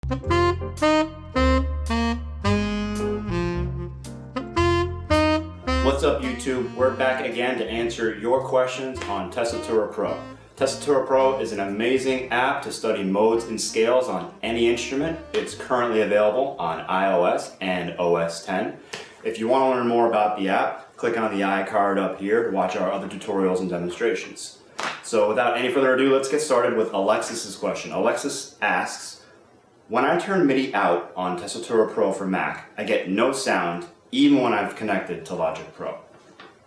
What's up YouTube? We're back again to answer your questions on Tessitura Pro. Tessitura Pro is an amazing app to study modes and scales on any instrument. It's currently available on iOS and OS X. If you want to learn more about the app, click on the iCard up here to watch our other tutorials and demonstrations. So without any further ado, let's get started with Alexis's question. Alexis asks, when I turn Midi out on Tessitura Pro for Mac, I get no sound even when I've connected to Logic Pro.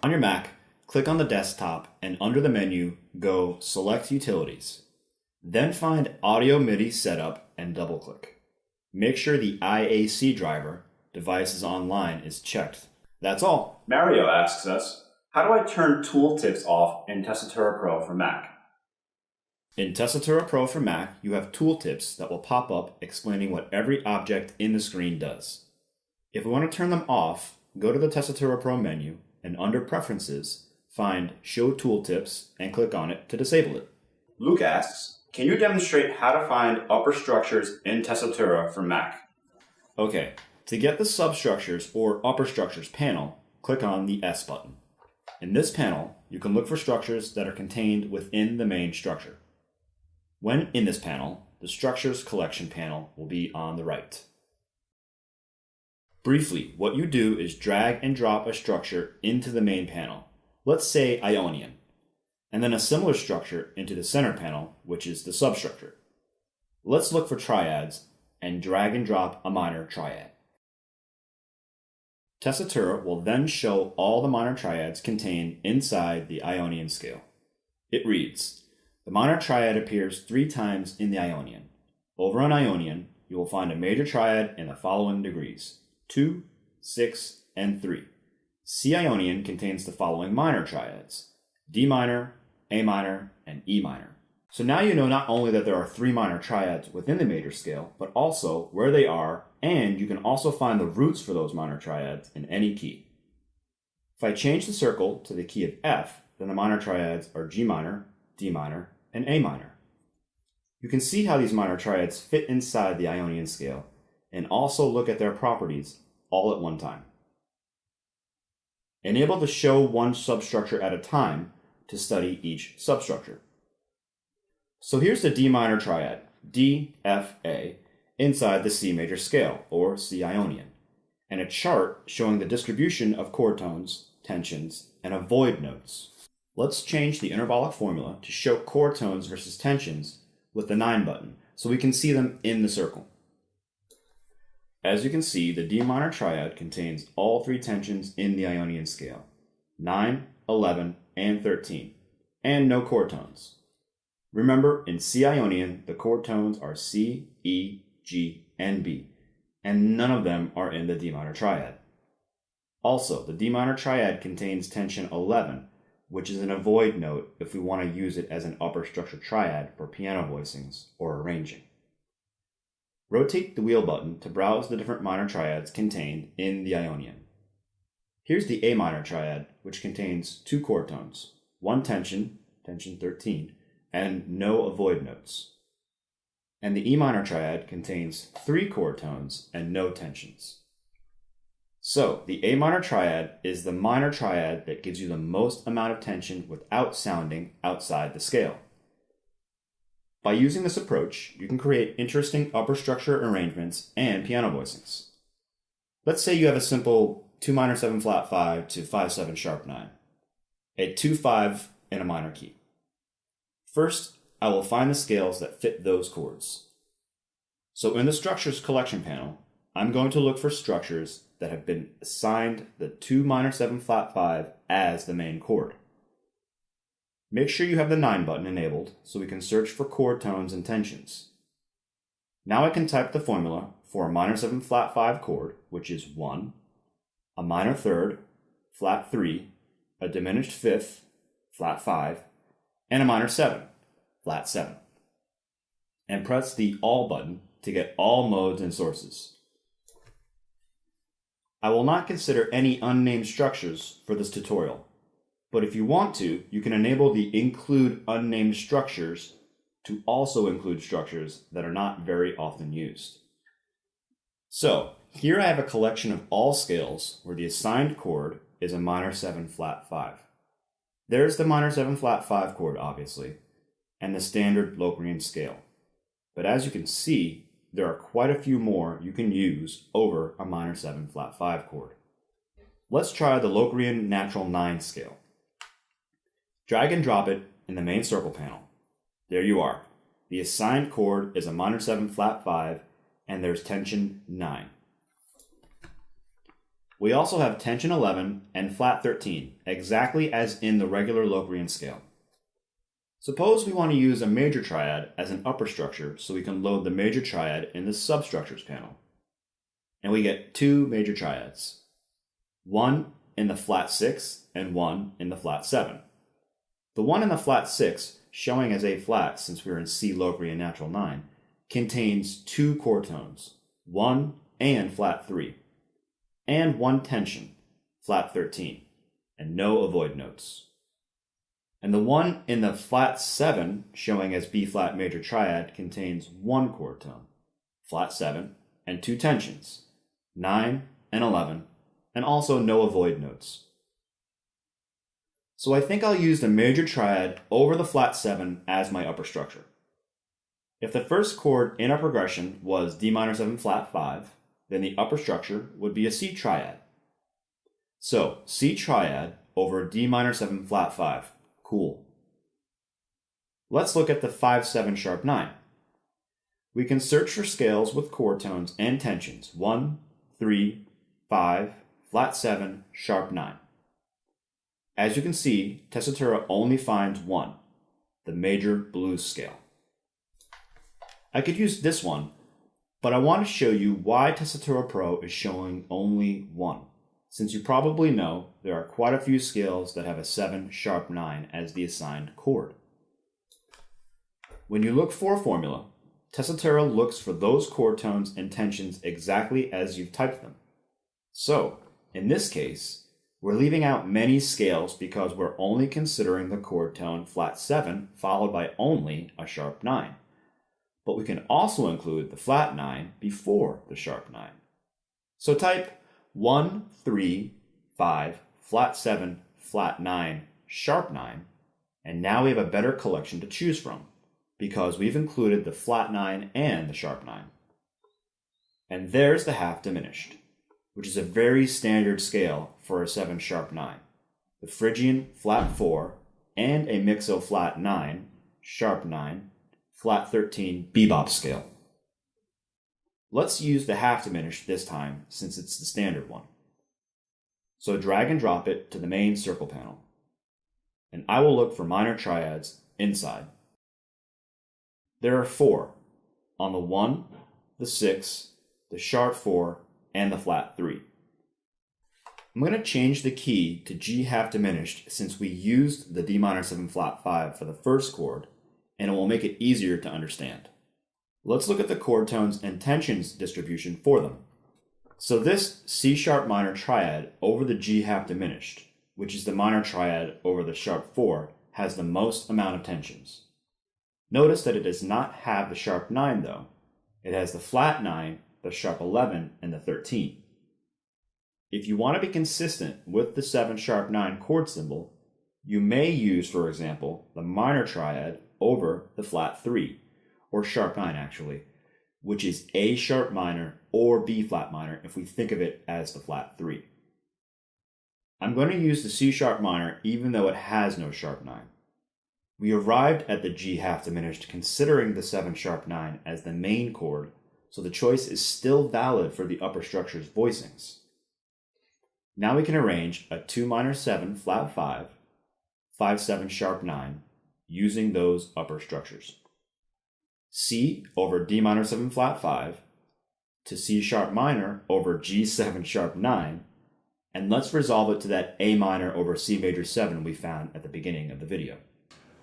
On your Mac, click on the desktop and under the menu, go Select Utilities. Then find Audio MIDI Setup and double-click. Make sure the IAC driver, Devices Online, is checked. That's all. Mario asks us, how do I turn Tooltips off in Tessitura Pro for Mac? In Tessitura Pro for Mac, you have tooltips that will pop up explaining what every object in the screen does. If we want to turn them off, go to the Tessitura Pro menu and under Preferences, find Show Tooltips and click on it to disable it. Luke asks, can you demonstrate how to find upper structures in Tessitura for Mac? Okay, to get the substructures or upper structures panel, click on the S button. In this panel, you can look for structures that are contained within the main structure. When in this panel, the Structures Collection panel will be on the right. Briefly, what you do is drag and drop a structure into the main panel, let's say Ionian, and then a similar structure into the center panel, which is the substructure. Let's look for triads and drag and drop a minor triad. Tessitura will then show all the minor triads contained inside the Ionian scale. It reads, the minor triad appears 3 times in the Ionian. Over on Ionian, you will find a major triad in the following degrees: 2, 6, and 3. C Ionian contains the following minor triads: D minor, A minor, and E minor. So now you know not only that there are 3 minor triads within the major scale, but also where they are, and you can also find the roots for those minor triads in any key. If I change the circle to the key of F, then the minor triads are G minor, D minor, and A minor. You can see how these minor triads fit inside the Ionian scale, and also look at their properties all at one time. Enable to show one substructure at a time to study each substructure. So here's the D minor triad, D, F, A, inside the C major scale, or C Ionian, and a chart showing the distribution of chord tones, tensions, and avoid notes. Let's change the intervallic formula to show chord tones versus tensions with the 9 button, so we can see them in the circle. As you can see, the D minor triad contains all 3 tensions in the Ionian scale, 9, 11, and 13, and no chord tones. Remember, in C Ionian, the chord tones are C, E, G, and B, and none of them are in the D minor triad. Also, the D minor triad contains tension 11, which is an avoid note if we want to use it as an upper structure triad for piano voicings or arranging. Rotate the wheel button to browse the different minor triads contained in the Ionian. Here's the A minor triad, which contains 2 chord tones, 1 tension, tension 13, and no avoid notes. And the E minor triad contains 3 chord tones and no tensions. So, the A minor triad is the minor triad that gives you the most amount of tension without sounding outside the scale. By using this approach, you can create interesting upper structure arrangements and piano voicings. Let's say you have a simple 2 minor 7 flat 5 to 5 7 sharp 9, a 2 5 in a minor key. First, I will find the scales that fit those chords. So in the Structures Collection panel, I'm going to look for structures that have been assigned the 2 minor 7 flat 5 as the main chord. Make sure you have the 9 button enabled so we can search for chord tones and tensions. Now I can type the formula for a minor 7 flat 5 chord, which is 1, a minor 3rd, flat 3, a diminished 5th, flat 5, and a minor 7, flat 7. And press the All button to get all modes and sources. I will not consider any unnamed structures for this tutorial, but if you want to, you can enable the Include Unnamed Structures to also include structures that are not very often used. So here I have a collection of all scales where the assigned chord is a minor 7 flat 5. There's the minor 7 flat 5 chord, obviously, and the standard Locrian scale. But as you can see, there are quite a few more you can use over a minor 7 flat 5 chord. Let's try the Locrian natural 9 scale. Drag and drop it in the main circle panel. There you are. The assigned chord is a minor 7 flat 5, and there's tension 9. We also have tension 11 and flat 13, exactly as in the regular Locrian scale. Suppose we want to use a major triad as an upper structure so we can load the major triad in the substructures panel. And we get two major triads. One in the flat 6 and one in the flat 7. The one in the flat 6, showing as A flat since we're in C Locrian natural 9, contains two chord tones, 1 and flat 3, and one tension, flat 13, and no avoid notes. And the one in the flat 7, showing as B flat major triad, contains one chord tone, flat 7, and two tensions, 9 and 11, and also no avoid notes. So I think I'll use the major triad over the flat 7 as my upper structure. If the first chord in our progression was D minor 7 flat 5, then the upper structure would be a C triad. So C triad over D minor 7 flat 5. Cool. Let's look at the 5-7 sharp 9. We can search for scales with chord tones and tensions 1, 3, 5, flat 7, sharp 9. As you can see, Tessitura only finds one, the major blues scale. I could use this one, but I want to show you why Tessitura Pro is showing only one, since you probably know there are quite a few scales that have a 7 sharp 9 as the assigned chord. When you look for a formula, Tessitura looks for those chord tones and tensions exactly as you've typed them. So, in this case, we're leaving out many scales because we're only considering the chord tone flat 7 followed by only a sharp 9. But we can also include the flat 9 before the sharp 9. So type 1, 3, 5, flat 7, flat 9, sharp 9, and now we have a better collection to choose from because we've included the flat 9 and the sharp 9. And there's the half diminished, which is a very standard scale for a 7 sharp 9. The Phrygian flat 4 and a mixo flat 9, sharp 9, flat 13 bebop scale. Let's use the half diminished this time since it's the standard one. So drag and drop it to the main circle panel. And I will look for minor triads inside. There are 4 on the 1, the 6, the sharp 4, and the flat 3. I'm going to change the key to G half diminished since we used the D minor 7 flat 5 for the first chord, and it will make it easier to understand. Let's look at the chord tones and tensions distribution for them. So this C sharp minor triad over the G half diminished, which is the minor triad over the sharp 4, has the most amount of tensions. Notice that it does not have the sharp 9 though. It has the flat 9, the sharp 11, and the 13. If you want to be consistent with the 7 sharp 9 chord symbol, you may use, for example, the minor triad over the flat 3, or sharp 9 actually, which is A sharp minor or B flat minor if we think of it as the flat 3. I'm going to use the C sharp minor even though it has no sharp 9. We arrived at the G half diminished considering the 7 sharp 9 as the main chord, so the choice is still valid for the upper structure's voicings. Now we can arrange a 2 minor 7 flat 5, 5 7 sharp 9 using those upper structures. C over D minor 7 flat 5 to C sharp minor over G 7 sharp 9, and let's resolve it to that A minor over C major 7 we found at the beginning of the video.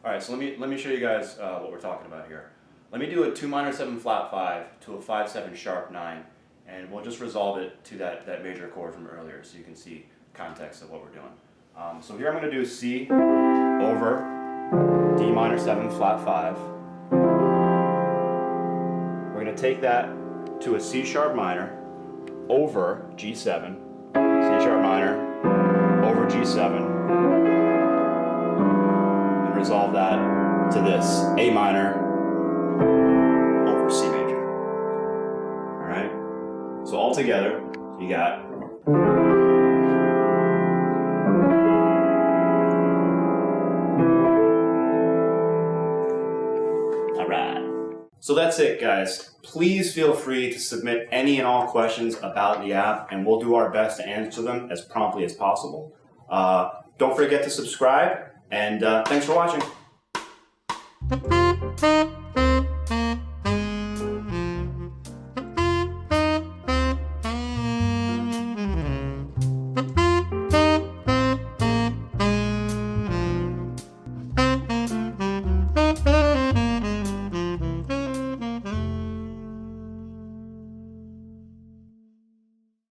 Alright, so let me show you guys what we're talking about here. Let me do a 2 minor 7 flat 5 to a 5 7 sharp 9, and we'll just resolve it to that major chord from earlier so you can see context of what we're doing. So here I'm going to do C over D minor 7 flat 5. We're going to take that to a C sharp minor, over G7, C sharp minor, over G7, and resolve that to this, A minor over C major. Alright? So all together, you got So that's it, guys. Please feel free to submit any and all questions about the app, and we'll do our best to answer them as promptly as possible. Don't forget to subscribe, and thanks for watching.